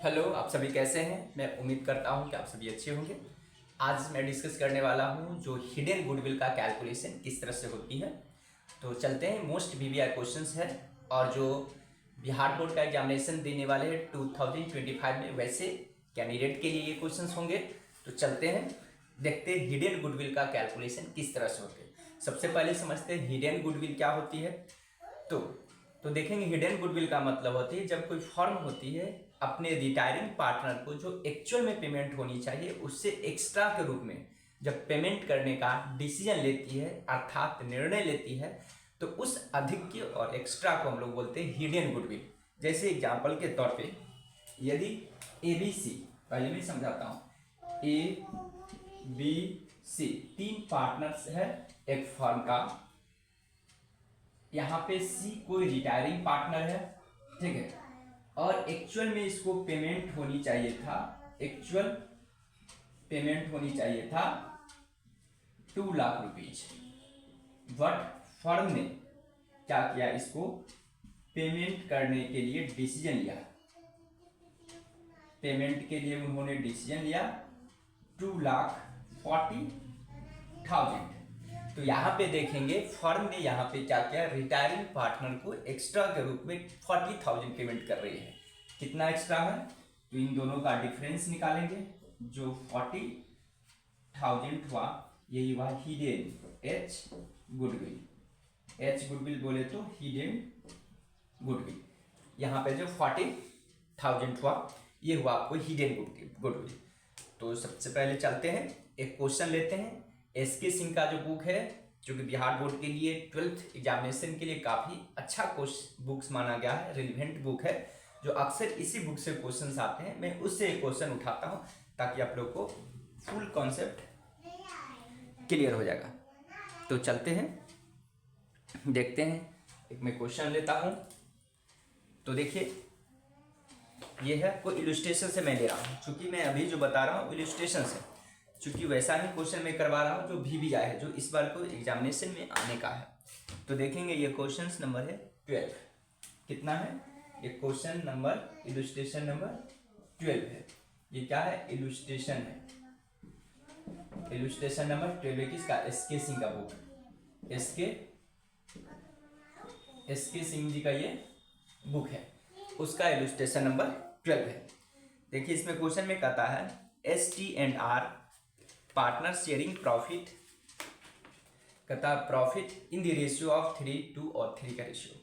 Hello, आप सभी कैसे हैं। मैं उम्मीद करता हूं कि आप सभी अच्छे होंगे। आज मैं डिस्कस करने वाला हूं जो हिडन गुडविल का कैलकुलेशन किस तरह से होती है। तो चलते हैं। मोस्ट वीवीआई क्वेश्चंस है और जो बिहार बोर्ड का एग्जामिनेशन देने वाले हैं 2025 में, वैसे कैंडिडेट के लिए ये क्वेश्चंस होंगे। तो चलते हैं, देखते हैं हिडन गुडविल का कैलकुलेशन किस तरह से होते हैं। सबसे पहले समझते हैं हिडन गुडविल क्या होती है। तो तो देखेंगे, हिडन गुडविल का मतलब होती है जब कोई फर्म होती है अपने रिटायरिंग पार्टनर को जो एक्चुअल में पेमेंट होनी चाहिए उससे एक्स्ट्रा के रूप में जब पेमेंट करने का डिसीजन लेती है, अर्थात निर्णय लेती है, तो उस अधिक और एक्स्ट्रा को हम लोग बोलते हैं हिडन गुडविल। जैसे एग्जांपल के तौर पे यदि ए बी सी, पहले मैं समझाता हूँ, ए बी सी तीन पार्टनर्स है एक फर्म का। यहाँ पे सी कोई रिटायरिंग पार्टनर है, ठीक है, और एक्चुअल में इसको पेमेंट होनी चाहिए था, एक्चुअल पेमेंट होनी चाहिए था 2 लाख रुपीज। बट फर्म ने क्या किया, इसको पेमेंट करने के लिए डिसीजन लिया, पेमेंट के लिए उन्होंने डिसीजन लिया 2,40,000। तो यहाँ पे देखेंगे फर्म ने यहाँ पे क्या किया, रिटायरिंग पार्टनर को एक्स्ट्रा के रूप में 40,000 पेमेंट कर रही है। कितना एक्स्ट्रा है, तो इन दोनों का डिफरेंस निकालेंगे। जो 40,000 हुआ यही हुआ hidden H goodwill. H goodwill बोले तो हिडन गुडविल। यहाँ पे जो 40,000 हुआ ये हुआ आपको हिडन गुडविल। तो सबसे पहले चलते हैं, एक क्वेश्चन लेते हैं। एसके सिंह का जो बुक है, जो कि बिहार बोर्ड के लिए 12th एग्जामिनेशन के लिए काफ़ी अच्छा बुक्स माना गया है, रिलेवेंट बुक है, जो अक्सर इसी बुक से क्वेश्चंस आते हैं। मैं उससे एक क्वेश्चन उठाता हूं ताकि आप लोग को फुल कॉन्सेप्ट क्लियर हो जाएगा। तो चलते हैं, देखते हैं। एक मैं क्वेश्चन लेता हूं। तो देखिए, ये है कोई इलस्ट्रेशन से मैं ले रहा हूँ, चूंकि मैं अभी जो बता रहा हूँ इलस्ट्रेशन से, चूंकि वैसा ही क्वेश्चन मैं करवा रहा हूँ जो वीवीआई है, जो इस बार को एग्जामिनेशन में आने का है। तो देखेंगे ये क्वेश्चन नंबर है 12। कितना है ये क्वेश्चन नंबर, इलस्ट्रेशन नंबर 12 है। ये क्या है, इलस्ट्रेशन है। इलस्ट्रेशन नंबर 12 है किसका, एसके सिंह का बुक। एसके सिंह जी का ये बुक है, उसका इलस्ट्रेशन नंबर 12 है। देखिए इसमें क्वेश्चन में कहता है ST&R पार्टनर शेयरिंग प्रॉफिट, कहता है profit in the ratio of 3:2 और 3 का ratio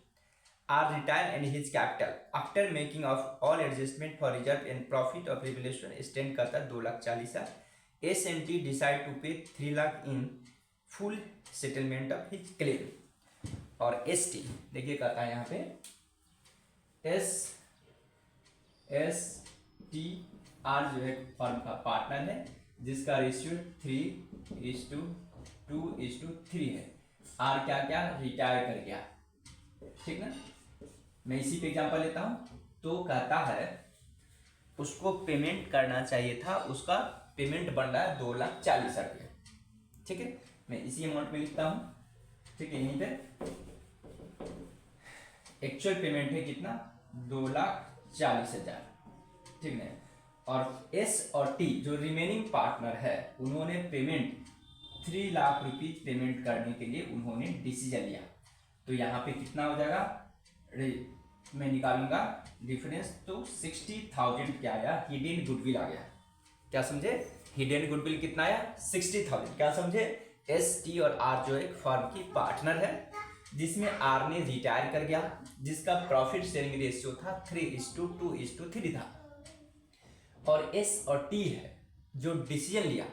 R retire and his capital after making of all adjustment for reserve and profit of revaluation stand करता है 2,40,000। S&T decide to pay 3 lakh in full settlement of his claim. और ST देखिए कहता है यहाँ पे STR जो है फर्म का पार्टनर है जिसका रेशियो 3:2:3 है। आर क्या क्या रिटायर कर गया, ठीक ना। मैं इसी पे एग्जांपल लेता हूं। तो कहता है उसको पेमेंट करना चाहिए था, उसका पेमेंट बन रहा है 2,40,000 रुपये, ठीक है। मैं इसी अमाउंट में लिखता हूं, ठीक है। यहीं पे एक्चुअल पेमेंट है कितना, 2,40,000, ठीक है। और एस और टी जो रिमेनिंग पार्टनर है उन्होंने पेमेंट 3 लाख रुपीज पेमेंट करने के लिए उन्होंने डिसीजन लिया। तो यहाँ पे कितना हो जाएगा, मैं निकालूंगा डिफरेंस, तो 60,000 क्या आया, हिडन गुडविल आ गया। क्या समझे, हिडन गुडविल कितना आया, 60,000। क्या समझे, एस टी और आर जो एक फर्म की पार्टनर है जिसमें आर ने रिटायर कर गया, जिसका प्रॉफिट शेयरिंग रेशियो था 3:2:3 था। और एस और टी है जो डिसीजन लिया,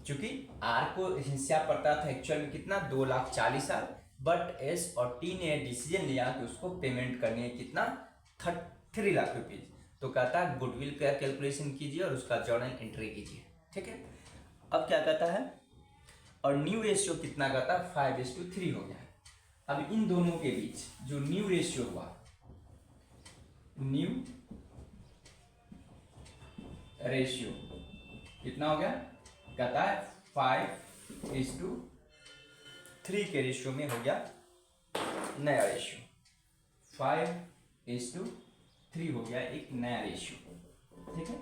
चूंकि आर को हिस्सा पड़ता था एक्चुअल में कितना, 2,40,000, बट एस और टी ने डिसीजन लिया कि उसको पेमेंट करनी है कितना, 3 लाख रुपीज। तो कहता है गुडविल का कैलकुलेशन कीजिए और उसका जर्नल एंट्री कीजिए, ठीक है। अब क्या कहता है, और न्यू रेशियो कितना कहता है, 5:3 हो गया है। अब इन दोनों के बीच जो न्यू रेशियो हुआ, न्यू रेशियो कितना हो गया, कहता है 5:3 के रेशियो में हो गया नया रेशियो, 5:3 3 हो गया एक नया रेशियो। ठीक है,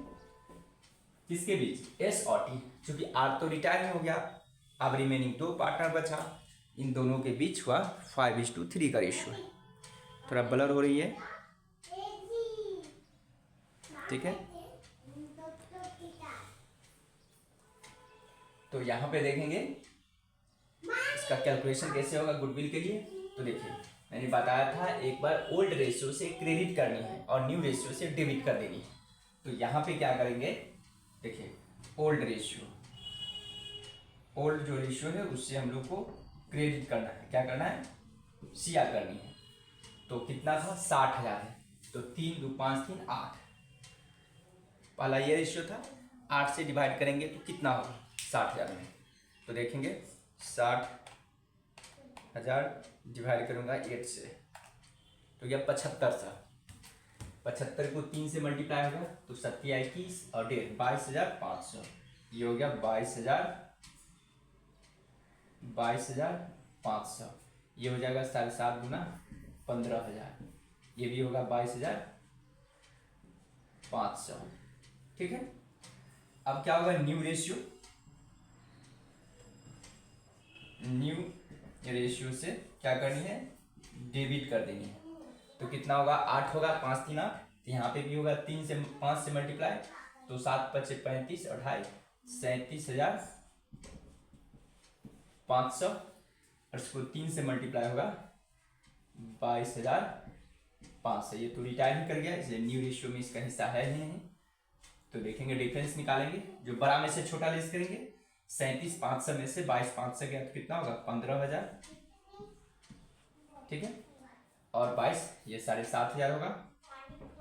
किसके बीच, एस और टी, क्योंकि आर तो रिटायर नहीं हो गया, अब रिमेनिंग 2 पार्टनर बचा, इन दोनों के बीच हुआ 5:3 का रेशियो है। थोड़ा ब्लर हो रही है, ठीक है। तो यहाँ पे देखेंगे इसका कैलकुलेशन कैसे होगा गुडविल के लिए। तो देखिए मैंने बताया था एक बार ओल्ड रेशियो से क्रेडिट करनी है और न्यू रेशियो से डेबिट कर देनी है। तो यहाँ पे क्या करेंगे, देखिए ओल्ड रेशियो, ओल्ड जो रेशियो है उससे हम लोग को क्रेडिट करना है, क्या करना है, सीआर करनी है। तो कितना था, 60,000 है, तो 3 2 5 3 8, पहला ये रेशियो था, 8 से डिवाइड करेंगे तो कितना होगा 60,000 में। तो देखेंगे 60,000 डिवाइड करूँगा 8 से, तो यह 75 75 को 3 से मल्टीप्लाई होगा तो 7 21 और 1.5 22,500, ये हो गया 22,500, ये हो जाएगा 7.5 गुना 15,000, ये भी होगा 22,500। ठीक है, अब क्या होगा, न्यू रेशियो, न्यू रेशियो से क्या करनी है, डेबिट कर देनी है। तो कितना होगा, 8 होगा, 5 3 8, तो यहाँ पे भी होगा 3 से 5 से मल्टीप्लाई, तो 7 5 35 और 2.5 37,500, और इसको 3 से मल्टीप्लाई होगा 22,500। ये तो रिटायर ही कर गया, इसलिए न्यू रेशियो में इसका हिस्सा है ही नहीं। तो देखेंगे डिफरेंस निकालेंगे, जो बड़ा में से छोटा लेस करेंगे, 37,500 में से 22,500 गया तो कितना होगा, 15,000। ठीक है, और 22 ये 7,500 होगा,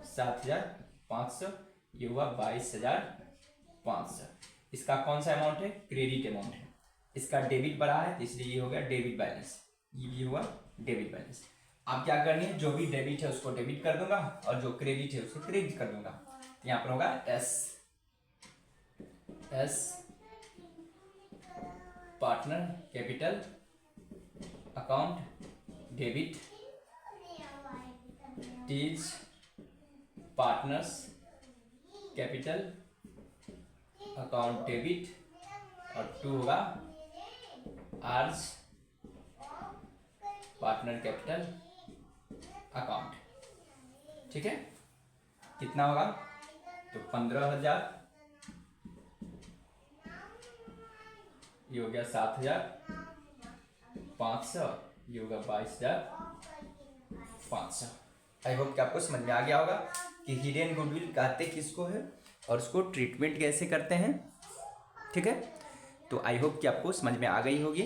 7,500, ये हुआ 22,500। इसका कौन सा अमाउंट है, क्रेडिट अमाउंट है, इसका डेबिट बढ़ा है इसलिए ये हो गया डेबिट बैलेंस, ये भी हुआ डेबिट बैलेंस। अब क्या करनी है, जो भी डेबिट है उसको डेबिट कर दूंगा और जो क्रेडिट है उसको क्रेडिट कर दूंगा। यहाँ पर होगा S partner capital account debit, T's partners capital account debit, और 2 होगा आर्स पार्टनर कैपिटल अकाउंट। ठीक है, कितना होगा, तो 15,000, ये हो गया 7,500, ये होगा 22,500। आई होप कि आपको समझ में आ गया होगा कि हिडन गुडविल कहते किसको है और उसको ट्रीटमेंट कैसे करते हैं। ठीक है, तो आई होप कि आपको समझ में आ गई होगी।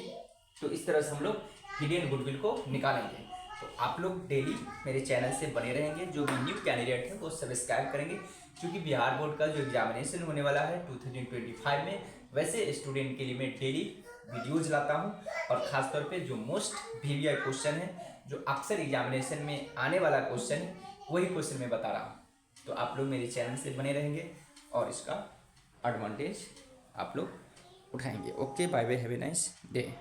तो इस तरह से हम लोग हिडन गुडविल को निकालेंगे। तो आप लोग डेली मेरे चैनल से बने रहेंगे, जो भी न्यू कैंडिडेट है वो सब्सक्राइब करेंगे, क्योंकि बिहार बोर्ड का जो एग्जामिनेशन होने वाला है 2025 में, वैसे स्टूडेंट के लिए मैं डेली वीडियोज लाता हूं, और ख़ासतौर पे जो मोस्ट वीवीआई क्वेश्चन है, जो अक्सर एग्जामिनेशन में आने वाला क्वेश्चन है, वही क्वेश्चन मैं बता रहा हूँ। तो आप लोग मेरे चैनल से बने रहेंगे और इसका एडवांटेज आप लोग उठाएंगे। Okay, bye bye, have a nice day.